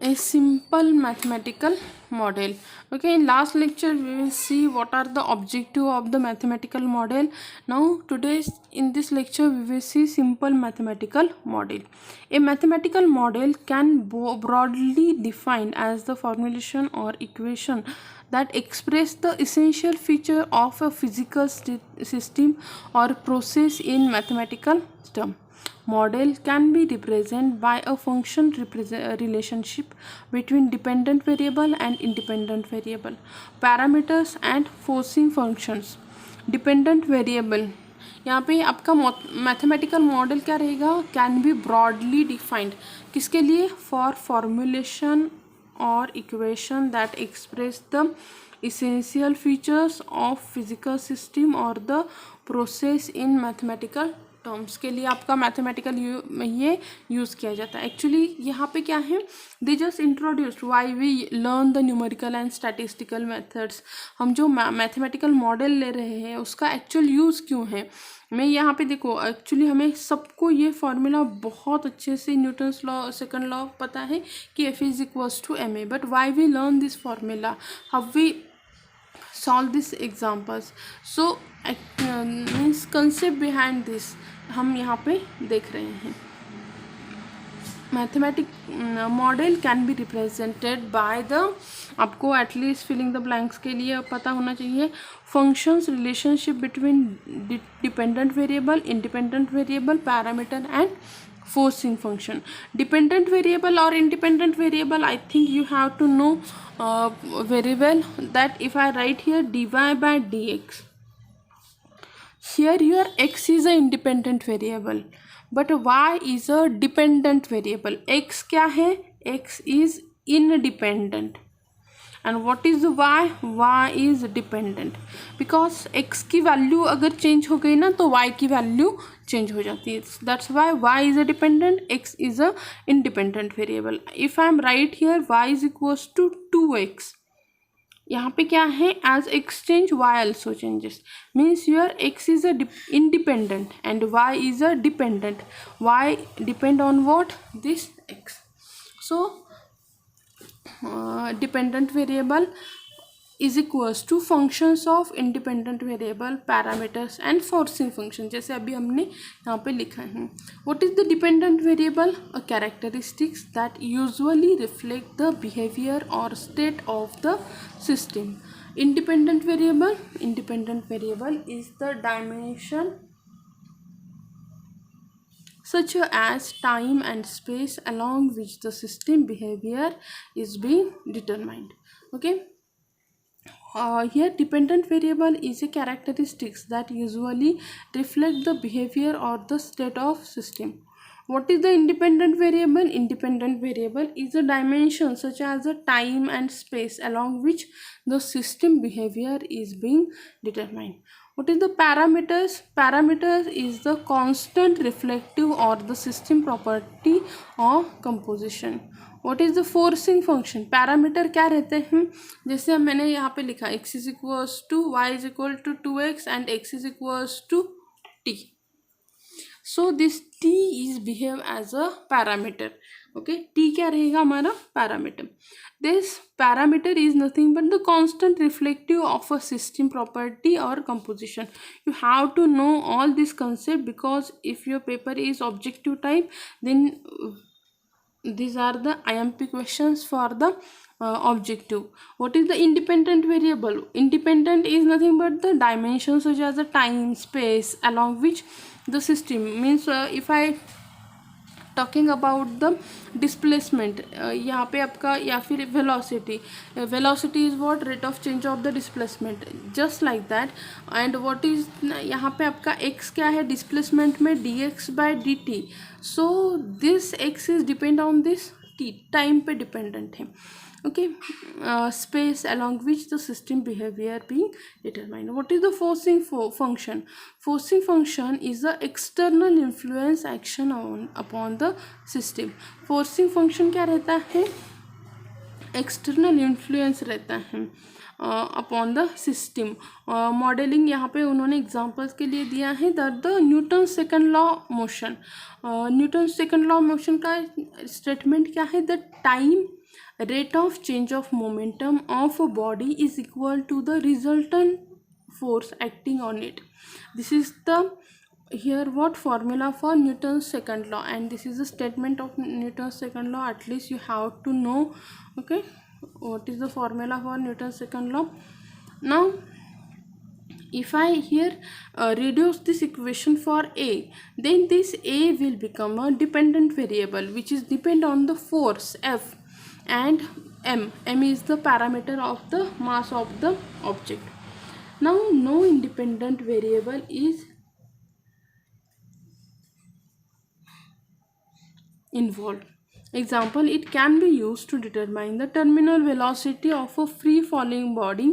a simple mathematical model. Okay, in last lecture we will see what are the objective of the mathematical model. Now today in this lecture we will see simple mathematical model. A mathematical model can broadly defined as the formulation or equation that express the essential feature of a physical system or process in mathematical term. Model can be represented by a function relationship between dependent variable and independent variable, parameters and forcing functions. Dependent variable, यहाँ पे आपका mathematical model क्या रहेगा, can be broadly defined, किसके लिए, for formulation और equation that express the essential features of physical system or the process in mathematical terms के लिए आपका मैथमेटिकल ये यूज़ किया जाता है. एक्चुअली यहाँ पे क्या है, they just introduced why we learn the numerical and statistical methods. हम जो मैथमेटिकल मॉडल ले रहे हैं उसका एक्चुअल यूज़ क्यों है. मैं यहाँ पे देखो, एक्चुअली हमें सबको ये फार्मूला बहुत अच्छे से न्यूटन्स लॉ, सेकंड लॉ पता है कि F is equals to M A, but why we learn this formula, how we solve these examples. So means concept behind this हम यहाँ पे देख रहे हैं. Mathematic model can be represented by the, आपको एटलीस्ट फिलिंग द ब्लैंक्स के लिए पता होना चाहिए, functions relationship between dependent variable, independent variable, parameter and forcing function. Dependent variable or independent variable, I think you have to know very well that if I write here dy by dx, here your x is a independent variable but y is a dependent variable. x क्या है, x is independent and what is the y, y is dependent, because x की value अगर change हो गई ना तो y की value change हो जाती है. That's why y is a dependent, x is a independent variable. if I am right here y is equals to 2x, यहाँ पे क्या है, as x change y also changes, means your x is a independent and y is a dependent. y depend on what, this x. So dependent variable is equals to functions of independent variable, parameters and forcing function, जैसे अभी हमने यहाँ पे लिखा है. what is the dependent variable, a characteristics that usually reflect the behavior or state of the system. independent variable is the dimension such as time and space along which the system behavior is being determined. Okay, here dependent variable is a characteristics that usually reflect the behavior or the state of system. what is the independent variable, independent variable is a dimension such as a time and space along which the system behavior is being determined. what is the parameters, parameters is the constant reflective or the system property or composition. what is the forcing function, parameter क्या रहते हैं, जैसे मैंने यहाँ पे लिखा x is equals to y is equal to 2x and x is equals to t. So this t is behave as a parameter. Okay, t क्या रहेगा हमारा पैरामीटर. This parameter is nothing but the constant reflective of a system property और composition. You have to know all this concept because if your paper is objective type then these are the IMP questions for the objective. what is the independent variable, independent is nothing but the dimensions such as the time, space along which the system means if I talking about the displacement, यहाँ पे आपका या फिर velocity, velocity is what, rate of change of the displacement, just like that. and what is यहाँ पे आपका x क्या है displacement में dx by dt. so this x is depend on this t, time पे dependent है. okay, space along which the system behavior being determined. what is the forcing function, forcing function is the external influence action upon the system. forcing function क्या रहता है, external influence रहता है upon the system. Modelling यहाँ पे उन्होंने examples के लिए दिया है that the Newton second law motion. Newton second law motion का स्टेटमेंट क्या है, the time rate of change of momentum of a body is equal to the resultant force acting on it. This is the here what formula for Newton's second law, and this is a statement of Newton's second law. At least you have to know, okay, what is the formula for Newton's second law. Now if I here reduce this equation for a, then this a will become a dependent variable which is depend on the force F and m is the parameter of the mass of the object. Now no independent variable is involved. Example, it can be used to determine the terminal velocity of a free falling body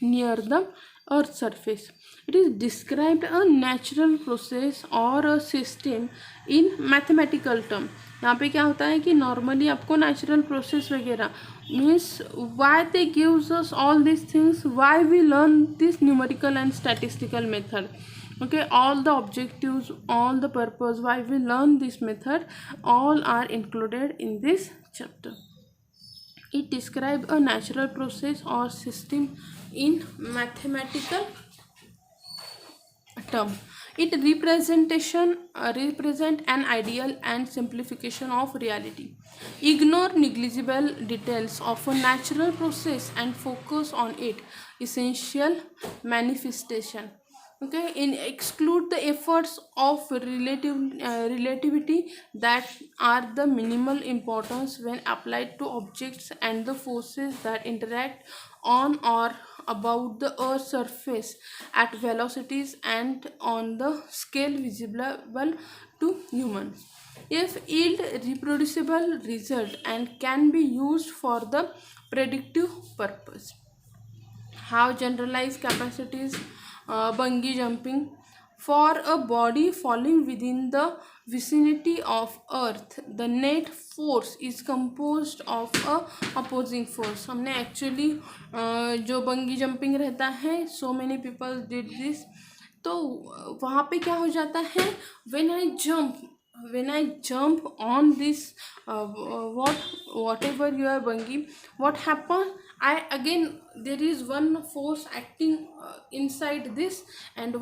near the earth's surface. It is described a natural process or a system in mathematical term. यहाँ पे क्या होता है कि normally आपको natural process वगैरह means why they gives us all this things, why we learn this numerical and statistical method. Okay, all the objectives, all the purpose why we learn this method, all are included in this chapter. It describes a natural process or system in mathematical term. It represent an ideal and simplification of reality. Ignore negligible details of a natural process and focus on its essential manifestation. Okay, in exclude the efforts of relativity that are the minimal importance when applied to objects and the forces that interact on or about the earth's surface at velocities and on the scale visible to humans. If yield reproducible result and can be used for the predictive purpose. How generalized capacities, bungee jumping. For a body falling within the vicinity of earth, the net force is composed of a opposing force. हमने actually जो बंगी jumping रहता है, so many people did this, तो वहाँ पे क्या हो जाता है, when I jump on this whatever you are bungee, what happen, I again there is one force acting inside this, and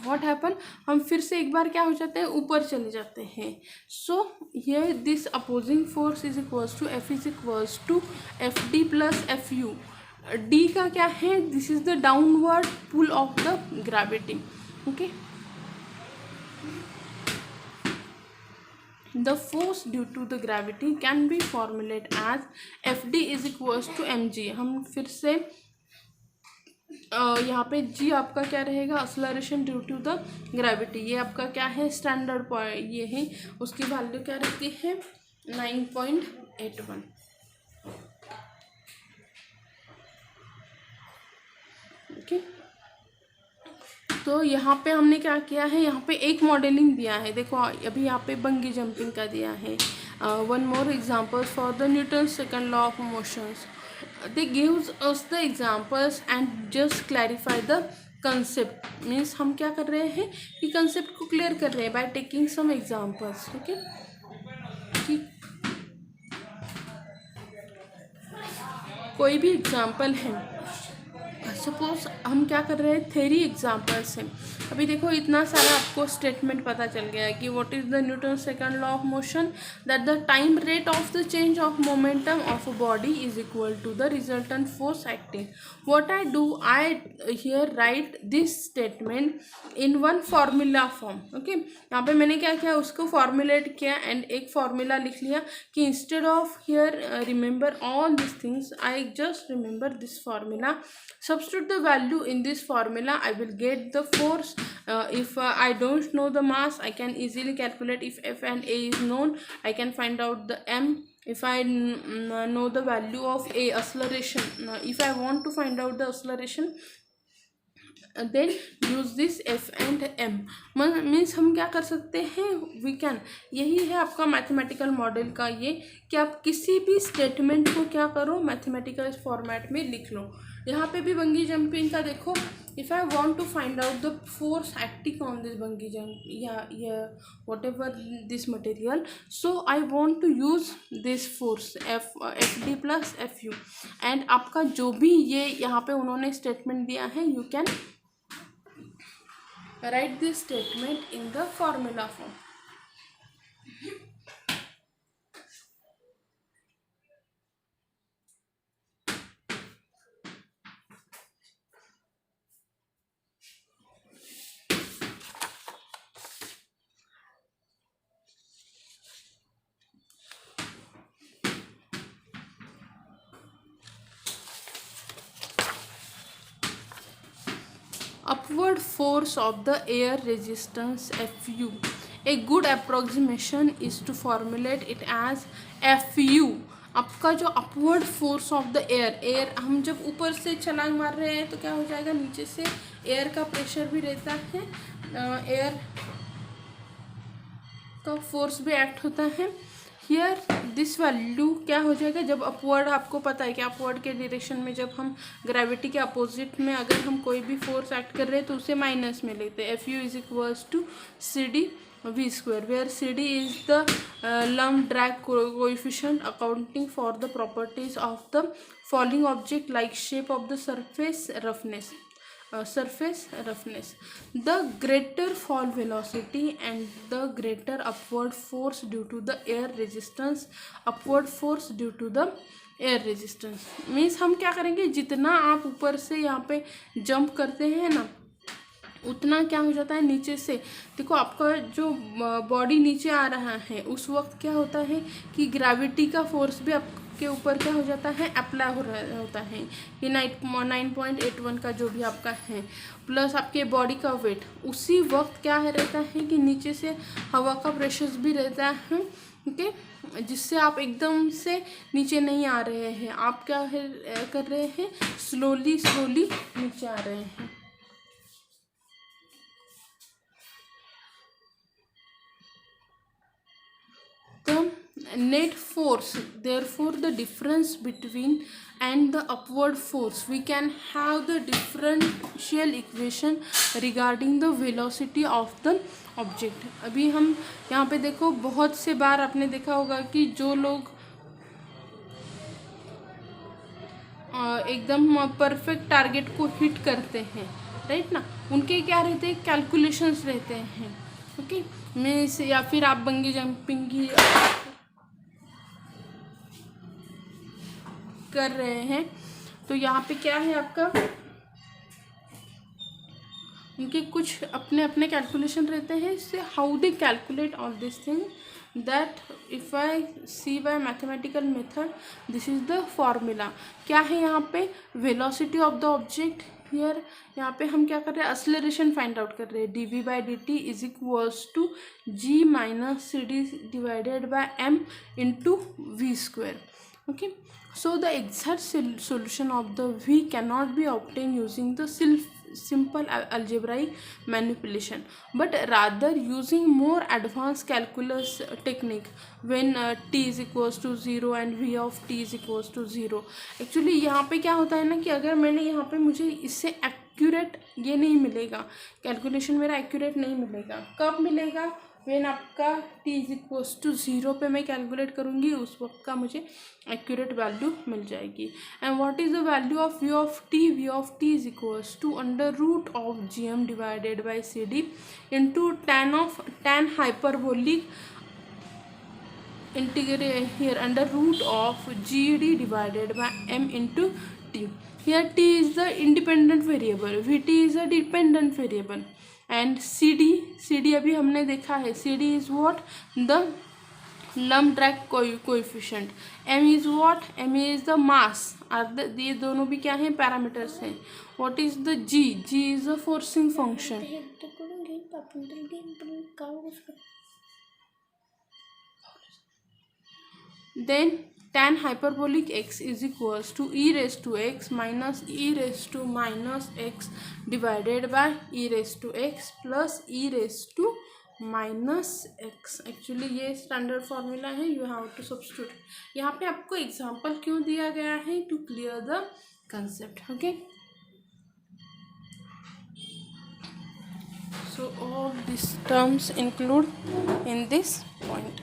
what happen, हम फिर से एक बार क्या हो जाते हैं, ऊपर चले जाते हैं. So here this opposing force is equals to F is equals to Fd plus Fu. D का क्या है, this is the downward pull of the gravity. Okay, the force due to the gravity can be formulated as Fd is equals to mg. हम फिर से यहाँ पे g आपका क्या रहेगा, acceleration due to the gravity. ये आपका क्या है, स्टैंडर्ड पॉइंट ये है, उसकी वैल्यू क्या रहती है, 9.81. ओके, तो यहाँ पे हमने क्या किया है, यहाँ पे एक मॉडलिंग दिया है. देखो अभी यहाँ पे बंगी जंपिंग का दिया है. One more examples for the Newton second law of motions. They gives us the examples and just clarify the concept. Means हम क्या कर रहे हैं कि कंसेप्ट को क्लियर कर रहे हैं by taking some examples. Okay, कोई भी एग्जांपल है, सपोज हम क्या कर रहे हैं, थ्योरी एग्जांपल्स हैं. अभी देखो इतना सारा आपको स्टेटमेंट पता चल गया है कि what is the Newton second law of motion, that the time rate of the change of momentum of a body is equal to the resultant force acting. What I do, I here write this statement in one formula form. Okay, यहाँ पे मैंने क्या किया, उसको formulate किया and एक formula लिख लिया कि instead of here remember all this things, I just remember this formula. Substitute the value in this formula, I will get the force. If I don't know the mass, I can easily calculate. If F and A is known, I can find out the M. If I know the value of A, acceleration, if I want to find out the acceleration, then use this F and M. Means हम क्या कर सकते हैं, we can, यही है आपका mathematical model का ये, कि आप किसी भी स्टेटमेंट को क्या करो, मैथमेटिकल फॉर्मेट में लिख लो। यहाँ पे भी बंगी जंपिंग का देखो, if I want to find out the force acting on this bungee jump या whatever this material, so I want to use this force F D plus F U. And आपका जो भी ये यहाँ पे उन्होंने स्टेटमेंट दिया है, you can write this statement in the formula form. Upward force of the air resistance Fu. A good approximation is to formulate it as Fu. आपका जो upward force of the air, हम जब ऊपर से छलांग मार रहे हैं तो क्या हो जाएगा, नीचे से एयर का प्रेशर भी रहता है, एयर का फोर्स भी एक्ट होता है। हियर दिस वैल्यू क्या हो जाएगा, जब अपवर्ड, आपको पता है कि अपवर्ड के डायरेक्शन में जब हम ग्रेविटी के अपोजिट में अगर हम कोई भी फोर्स एक्ट कर रहे हैं तो उसे माइनस में लेते हैं। F U is equals to C D V square, where C D is the lump drag coefficient accounting for the properties of the falling object like shape of the surface roughness. The greater fall velocity and the greater upward force due to the air resistance, upward force due to the air resistance means हम क्या करेंगे, जितना आप ऊपर से यहाँ पे jump करते हैं ना, उतना क्या हो जाता है, नीचे से देखो आपका जो बॉडी नीचे आ रहा है उस वक्त क्या होता है कि ग्रेविटी का फोर्स भी आपके ऊपर क्या हो जाता है, अप्लाई होता है। ये 9.81 का जो भी आपका है प्लस आपके बॉडी का वेट, उसी वक्त क्या है रहता है कि नीचे से हवा का प्रेशर भी रहता है, ओके, जिससे आप एकदम से नीचे नहीं आ रहे हैं, आप क्या है कर रहे हैं, स्लोली नीचे आ रहे हैं। The net force, therefore the difference between and the upward force, we can have the differential equation regarding the velocity of the object। अभी हम यहाँ पे देखो, बहुत से बार आपने देखा होगा कि जो लोग एकदम परफेक्ट टारगेट को हिट करते हैं, राइट ना, उनके क्या रहते हैं, कैलकुलेशंस रहते हैं, ओके। मीन्स या फिर आप बंगी जंपिंग ही कर रहे हैं तो यहाँ पे क्या है आपका, उनके कुछ अपने अपने कैलकुलेशन रहते हैं, इससे how they calculate all this thing, that if I see by mathematical method, this is the formula. क्या है यहाँ पे, velocity of the object, here यहाँ पे हम क्या कर रहे हैं, एक्सेलरेशन फाइंड आउट कर रहे हैं, D V by D T is equals to G minus C D divided by M into V square, okay. So the exact solution of the v cannot be obtained using the simple algebraic manipulation, but rather using more advanced calculus technique when t is equals to 0 and v of t is equals to 0। Actually यहाँ पे क्या होता है ना कि अगर मैंने यहाँ पे, मुझे इससे एक्यूरेट ये नहीं मिलेगा, कैलकुलेशन मेरा एक्यूरेट नहीं मिलेगा, कब मिलेगा, व्हेन आपका t इज इक्वल्स टू 0 पे मैं कैलकुलेट करूँगी, उस वक्त का मुझे एक्यूरेट वैल्यू मिल जाएगी। And what is the value of v of t is equals to under root of gm divided by C D into tan hyperbolic integrate here under root of gd divided by m into t। Here t is the independent variable, vt is a dependent variable, and cd अभी हमने देखा है, cd is what, the lump drag coefficient, m is what, m is the mass, ये दोनों भी क्या हैं, parameters हैं। what is the g is the forcing function। then tan hyperbolic x is equals to e raised to x minus e raised to minus x divided by e raised to x plus e raised to minus X. Actually ये standard formula है, you have to substitute. यहाँ पे आपको example क्यों दिया गया है? To clear the concept. Okay, so all this terms include in this point.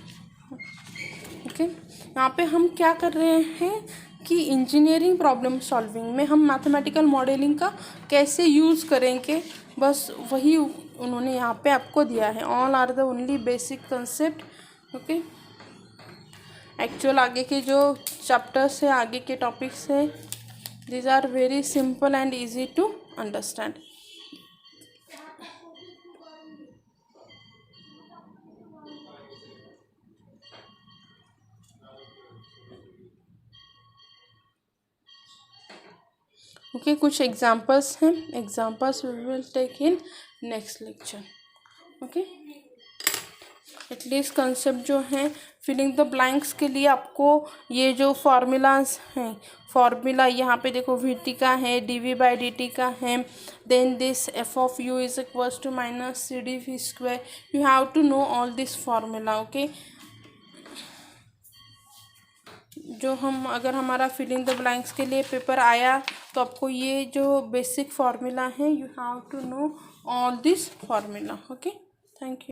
Okay, यहाँ पे हम क्या कर रहे हैं कि इंजीनियरिंग प्रॉब्लम सॉल्विंग में हम मैथमेटिकल मॉडलिंग का कैसे यूज़ करेंगे, बस वही उन्होंने यहाँ पे आपको दिया है। All are the only basic concept. Okay, actual आगे के जो चैप्टर्स है, आगे के टॉपिक्स है, these are very simple and easy to understand. Okay, कुछ एग्जाम्पल्स हैं, examples we will take in next lecture. Okay, at least concept जो हैं फिलिंग द ब्लैंक्स के लिए आपको ये जो फार्मूलाज हैं, फार्मूला यहाँ पे देखो वी टी का है, D V by D T का है, then this F of U is equals to minus C D V square, you have to know all this formula. Okay, जो हम अगर हमारा फिलिंग द ब्लैंक्स के लिए पेपर आया तो आपको ये जो बेसिक फार्मूला है, you have to know all this formula. Okay, thank you.